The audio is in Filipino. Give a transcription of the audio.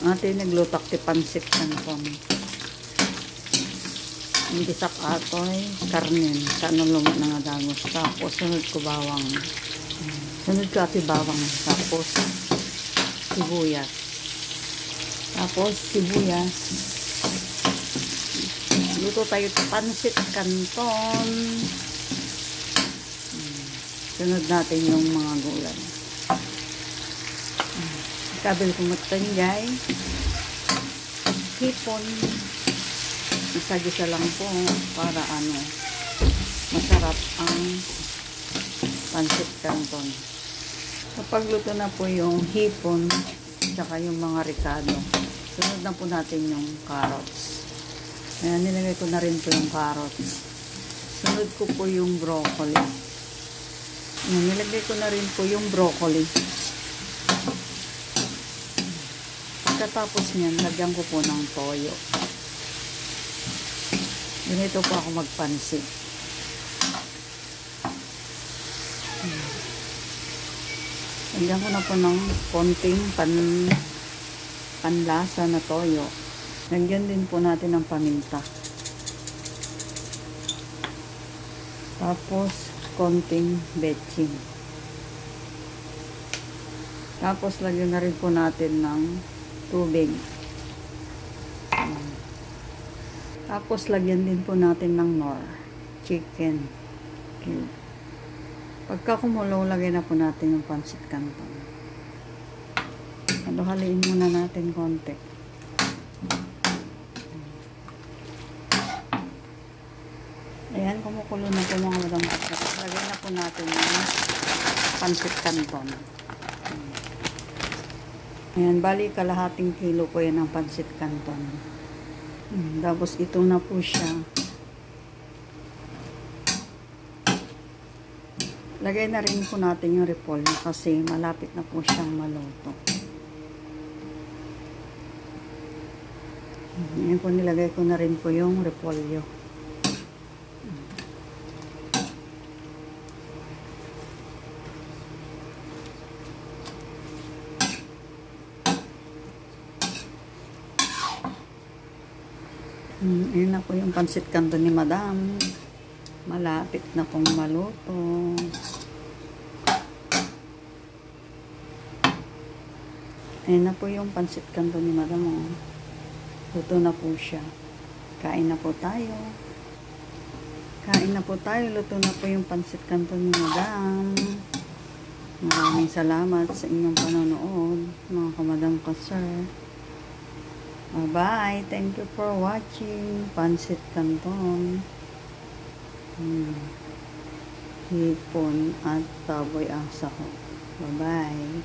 Ate naglutak ti pansit kanton. Hindi sa katoy, karnen, kanulong na nga dagos. Tapos sunod ko bawang. Sunod ko ati bawang. Tapos sibuyas. Luto tayo pansit kanton. Sunod natin yung mga gulay. Kabil ko matanjay. Hipon. Isa-gisa lang po para masarap ang pansit canton. Kapag luto na po yung hipon tsaka yung mga ricado, sunod na po natin yung carrots. Ayan, nilagay ko na rin po yung carrots. Sunod ko po yung broccoli. Ayan, nilagay ko na rin po yung broccoli. Pagkatapos niyan, lagyan ko po ng toyo. Ganito po ako magpansit. Lagyan ko na po ng konting panlasa na toyo. Lagyan din po natin ng paminta. Tapos, konting betchin. Tapos, lagyan na rin po natin ng tubig. Tapos, lagyan din po natin ng nor. Chicken cube. Pagka kumulo, lagay na po natin yung pansit canton. Haluhaliin muna natin konti. Ayan, kumukulo na po mga madam. Lagay na po natin yung pansit canton. Ayan, bali kalahating kilo po yan ang pansit canton. Tapos ito na po siya. Lagay na rin po natin yung repolyo kasi malapit na po siyang maluto. Ayan po, nilagay ko na rin po yung repolyo. Ayan na po yung pansit canton ni madam. Malapit na pong maluto. Ayan na po yung pansit canton ni madam. Luto na po siya. Kain na po tayo. Luto na po yung pansit canton ni madam. Maraming salamat sa inyong panonood, mga kamadam ko, sir. Bye-bye. Thank you for watching pansit canton. Hipon at baboy ang sahog. Bye-bye.